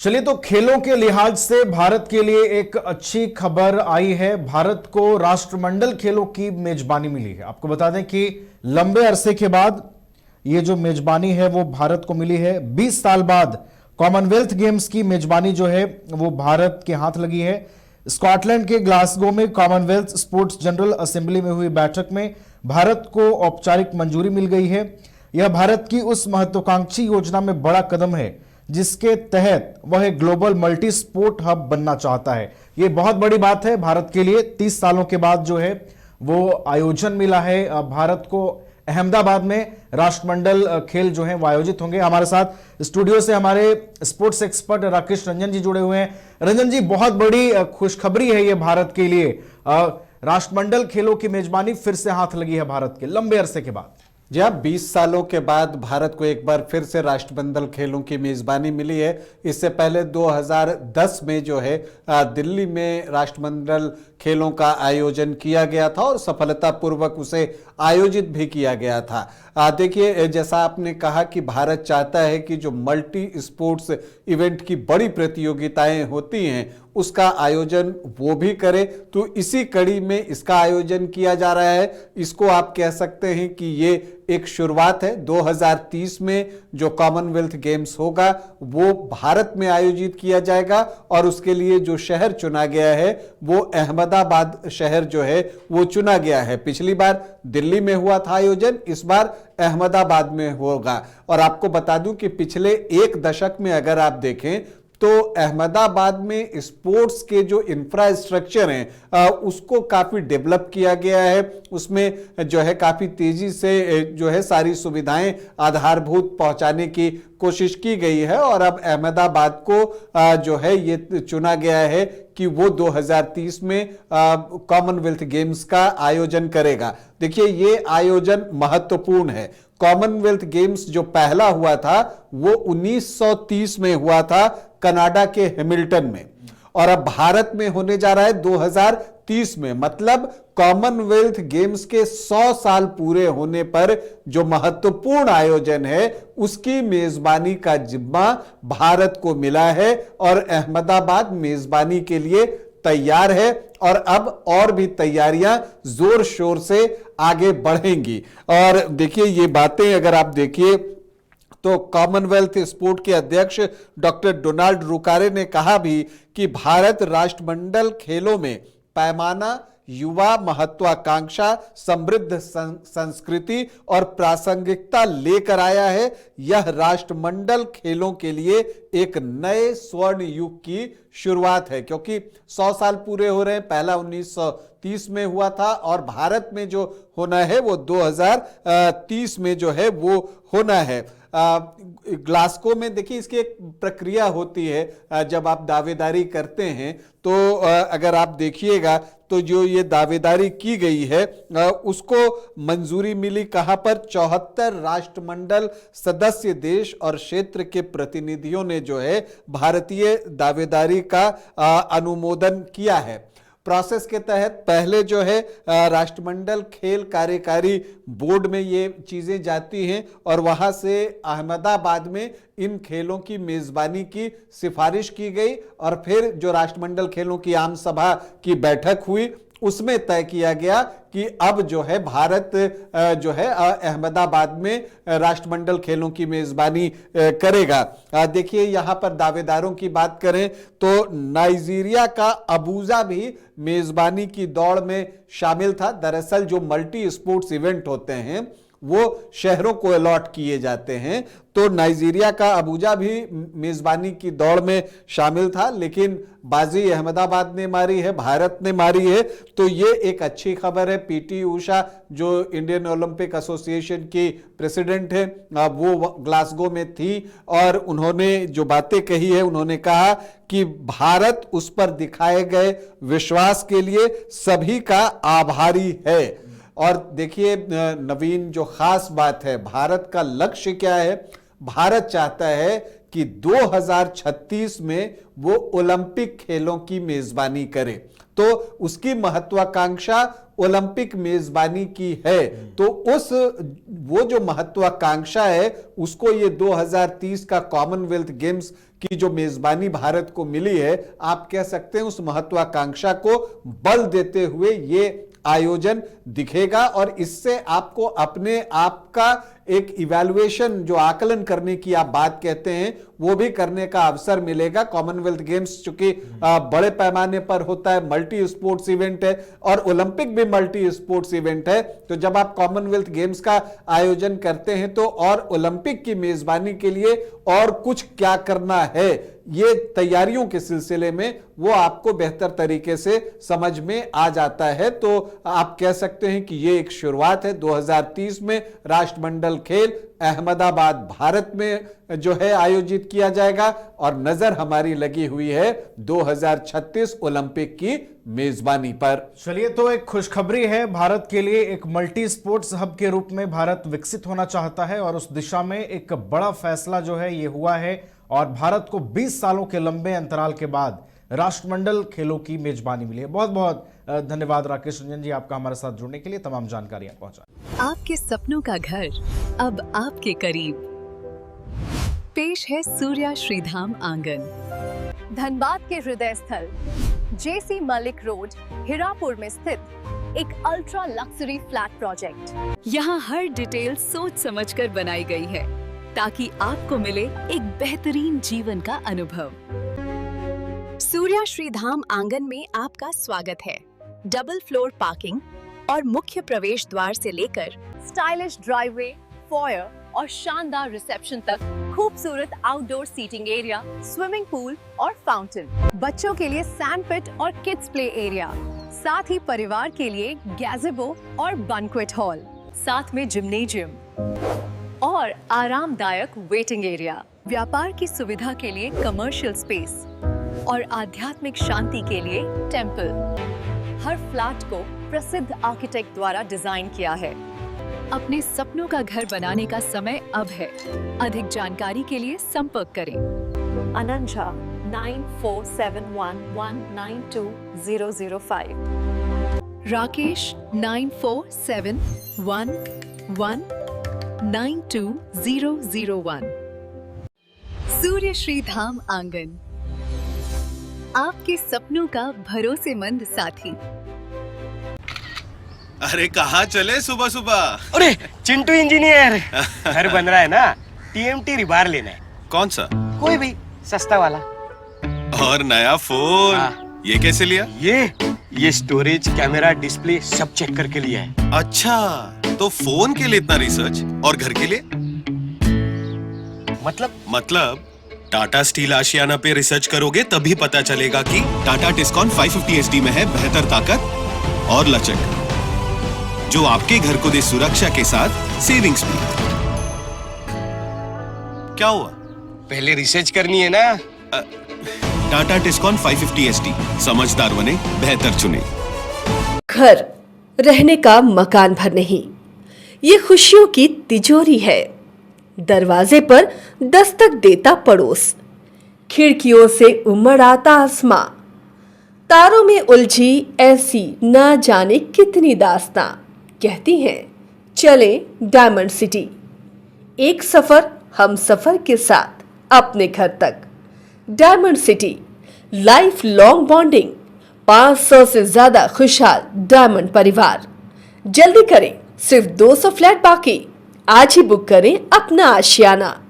चलिए, तो खेलों के लिहाज से भारत के लिए एक अच्छी खबर आई है। भारत को राष्ट्रमंडल खेलों की मेजबानी मिली है। आपको बता दें कि लंबे अरसे के बाद ये जो मेजबानी है वो भारत को मिली है। 20 साल बाद कॉमनवेल्थ गेम्स की मेजबानी जो है वो भारत के हाथ लगी है। स्कॉटलैंड के ग्लासगो में कॉमनवेल्थ स्पोर्ट्स जनरल असेंबली में हुई बैठक में भारत को औपचारिक मंजूरी मिल गई है। यह भारत की उस महत्वाकांक्षी योजना में बड़ा कदम है जिसके तहत वह एक ग्लोबल मल्टी स्पोर्ट हब बनना चाहता है। यह बहुत बड़ी बात है भारत के लिए। 30 सालों के बाद जो है वो आयोजन मिला है भारत को। अहमदाबाद में राष्ट्रमंडल खेल जो है वो आयोजित होंगे। हमारे साथ स्टूडियो से हमारे स्पोर्ट्स एक्सपर्ट राकेश रंजन जी जुड़े हुए हैं। रंजन जी, बहुत बड़ी खुशखबरी है ये भारत के लिए। राष्ट्रमंडल खेलों की मेजबानी फिर से हाथ लगी है भारत के लंबे अरसे के बाद। जी हाँ, 20 सालों के बाद भारत को एक बार फिर से राष्ट्रमंडल खेलों की मेजबानी मिली है। इससे पहले 2010 में जो है दिल्ली में राष्ट्रमंडल खेलों का आयोजन किया गया था और सफलतापूर्वक उसे आयोजित भी किया गया था। देखिए, जैसा आपने कहा कि भारत चाहता है कि जो मल्टी स्पोर्ट्स इवेंट की बड़ी प्रतियोगिताएं होती हैं उसका आयोजन वो भी करे, तो इसी कड़ी में इसका आयोजन किया जा रहा है। इसको आप कह सकते हैं कि ये एक शुरुआत है। 2030 में जो कॉमनवेल्थ गेम्स होगा वो भारत में आयोजित किया जाएगा और उसके लिए जो शहर चुना गया है वो अहमदाबाद शहर जो है वो चुना गया है। पिछली बार दिल्ली में हुआ था आयोजन, इस बार अहमदाबाद में होगा। और आपको बता दूं कि पिछले एक दशक में अगर आप देखें तो अहमदाबाद में स्पोर्ट्स के जो इंफ्रास्ट्रक्चर हैं उसको काफी डेवलप किया गया है। उसमें जो है काफी तेजी से जो है सारी सुविधाएं आधारभूत पहुंचाने की कोशिश की गई है और अब अहमदाबाद को जो है ये चुना गया है कि वो 2030 में कॉमनवेल्थ गेम्स का आयोजन करेगा। देखिए, ये आयोजन महत्वपूर्ण है। कॉमनवेल्थ गेम्स जो पहला हुआ था वो 1930 में हुआ था कनाडा के हैमिल्टन में, और अब भारत में होने जा रहा है 2030 में। मतलब कॉमनवेल्थ गेम्स के 100 साल पूरे होने पर जो महत्वपूर्ण आयोजन है उसकी मेजबानी का जिम्मा भारत को मिला है और अहमदाबाद मेजबानी के लिए तैयार है। और अब और भी तैयारियां जोर शोर से आगे बढ़ेंगी। और देखिए, ये बातें अगर आप देखिए तो कॉमनवेल्थ स्पोर्ट के अध्यक्ष डॉक्टर डोनाल्ड रुकारे ने कहा भी कि भारत राष्ट्रमंडल खेलों में पैमाना, युवा, महत्वाकांक्षा, समृद्ध संस्कृति और प्रासंगिकता लेकर आया है। यह राष्ट्रमंडल खेलों के लिए एक नए स्वर्ण युग की शुरुआत है, क्योंकि 100 साल पूरे हो रहे हैं। पहला 1930 में हुआ था और भारत में जो होना है वो 2030 में जो है वो होना है। ग्लासगो में देखिए, इसकी एक प्रक्रिया होती है। जब आप दावेदारी करते हैं तो अगर आप देखिएगा तो जो ये दावेदारी की गई है उसको मंजूरी मिली कहां पर? 74 राष्ट्रमंडल सदस्य देश और क्षेत्र के प्रतिनिधियों ने जो है भारतीय दावेदारी का अनुमोदन किया है। प्रोसेस के तहत पहले जो है राष्ट्रमंडल खेल कार्यकारी बोर्ड में ये चीजें जाती हैं और वहां से अहमदाबाद में इन खेलों की मेजबानी की सिफारिश की गई और फिर जो राष्ट्रमंडल खेलों की आम सभा की बैठक हुई उसमें तय किया गया कि अब जो है भारत जो है अहमदाबाद में राष्ट्रमंडल खेलों की मेजबानी करेगा। देखिए, यहां पर दावेदारों की बात करें तो नाइजीरिया का अबूजा भी मेजबानी की दौड़ में शामिल था। दरअसल जो मल्टी स्पोर्ट्स इवेंट होते हैं वो शहरों को अलॉट किए जाते हैं, तो नाइजीरिया का अबूजा भी मेजबानी की दौड़ में शामिल था, लेकिन बाजी अहमदाबाद ने मारी है, भारत ने मारी है। तो ये एक अच्छी खबर है। पीटी उषा जो इंडियन ओलंपिक एसोसिएशन की प्रेसिडेंट है वो ग्लासगो में थी और उन्होंने जो बातें कही है, उन्होंने कहा कि भारत उस पर दिखाए गए विश्वास के लिए सभी का आभारी है। और देखिए नवीन, जो खास बात है, भारत का लक्ष्य क्या है? भारत चाहता है कि 2036 में वो ओलंपिक खेलों की मेजबानी करे। तो उसकी महत्वाकांक्षा ओलंपिक मेजबानी की है। तो वो जो महत्वाकांक्षा है उसको ये 2030 का कॉमनवेल्थ गेम्स की जो मेजबानी भारत को मिली है, आप कह सकते हैं उस महत्वाकांक्षा को बल देते हुए ये आयोजन दिखेगा। और इससे आपको अपने आप का एक इवैल्यूएशन, जो आकलन करने की आप बात कहते हैं, वो भी करने का अवसर मिलेगा। कॉमनवेल्थ गेम्स चूंकि बड़े पैमाने पर होता है, मल्टी स्पोर्ट्स इवेंट है, और ओलंपिक भी मल्टी स्पोर्ट्स इवेंट है। तो जब आप कॉमनवेल्थ गेम्स का आयोजन करते हैं तो और ओलंपिक की मेजबानी के लिए और कुछ क्या करना है, ये तैयारियों के सिलसिले में वो आपको बेहतर तरीके से समझ में आ जाता है। तो आप कह सकते हैं कि ये एक शुरुआत है। 2030 में राष्ट्रमंडल खेल अहमदाबाद भारत में जो है आयोजित किया जाएगा, और नजर हमारी लगी हुई है 2036 ओलंपिक की मेजबानी पर। चलिए, तो एक खुशखबरी है भारत के लिए। एक मल्टी स्पोर्ट्स हब के रूप में भारत विकसित होना चाहता है, और उस दिशा में एक बड़ा फैसला जो है ये हुआ है, और भारत को 20 सालों के लंबे अंतराल के बाद राष्ट्रमंडल खेलों की मेजबानी मिली है। बहुत बहुत धन्यवाद राकेश रंजन जी, आपका हमारे साथ जुड़ने के लिए, तमाम जानकारियां पहुंचा। आपके सपनों का घर अब आपके करीब। पेश है सूर्या श्रीधाम आंगन, धनबाद के हृदय स्थल जेसी मलिक रोड, हिरापुर में स्थित एक अल्ट्रा लक्जरी फ्लैट प्रोजेक्ट। यहाँ हर डिटेल सोच समझकर बनाई गई है ताकि आपको मिले एक बेहतरीन जीवन का अनुभव। सूर्या श्रीधाम आंगन में आपका स्वागत है। डबल फ्लोर पार्किंग और मुख्य प्रवेश द्वार से लेकर स्टाइलिश ड्राइववे, फॉयर और शानदार रिसेप्शन तक खूबसूरत outdoor seating area, swimming pool और फाउंटेन। बच्चों के लिए सैंड पिट और किड्स प्ले एरिया, साथ ही परिवार के लिए गैज़ेबो और बैंक्वेट हॉल, साथ में जिम्नेजियम और आरामदायक वेटिंग एरिया। व्यापार की सुविधा के लिए कमर्शियल स्पेस और आध्यात्मिक शांति के लिए टेंपल। हर फ्लैट को प्रसिद्ध आर्किटेक्ट द्वारा डिजाइन किया है। अपने सपनों का घर बनाने का समय अब है। अधिक जानकारी के लिए संपर्क करें। अनंजा 9471192005, राकेश 9471192001। सूर्य श्रीधाम आंगन, आपके सपनों का भरोसेमंद साथी। अरे कहाँ चले सुबह सुबह? अरे चिंटू इंजीनियर, घर बन रहा है ना, टीएमटी रिबार लेना है। कौन सा? कोई भी सस्ता वाला। और नया फोन? ये कैसे लिया? ये स्टोरेज, कैमरा, डिस्प्ले सब चेक करके लिया है। अच्छा, तो फोन के लिए इतना रिसर्च और घर के लिए? मतलब टाटा स्टील आशियाना पे रिसर्च करोगे तभी पता चलेगा कि टाटा टिस्कॉन 550 SD में है बेहतर ताकत और लचक, जो आपके घर को दे सुरक्षा के साथ सेविंग्स भी। क्या हुआ? पहले रिसर्च करनी है ना। टाटा टिस्कॉन 550 SD, समझदार बने, बेहतर चुने। घर रहने का मकान भर नहीं, ये खुशियों की तिजोरी है। दरवाजे पर दस्तक देता पड़ोस, खिड़कियों से उमड़ आता आसमां, तारों में उलझी ऐसी ना जाने कितनी दास्तां। कहती हैं चले डायमंड सिटी, एक सफर हम सफर के साथ अपने घर तक। Diamond city, life long bonding, 500 से ज्यादा खुशहाल डायमंड परिवार। जल्दी करें, सिर्फ 200 फ्लैट बाकी। आज ही बुक करें अपना आशियाना।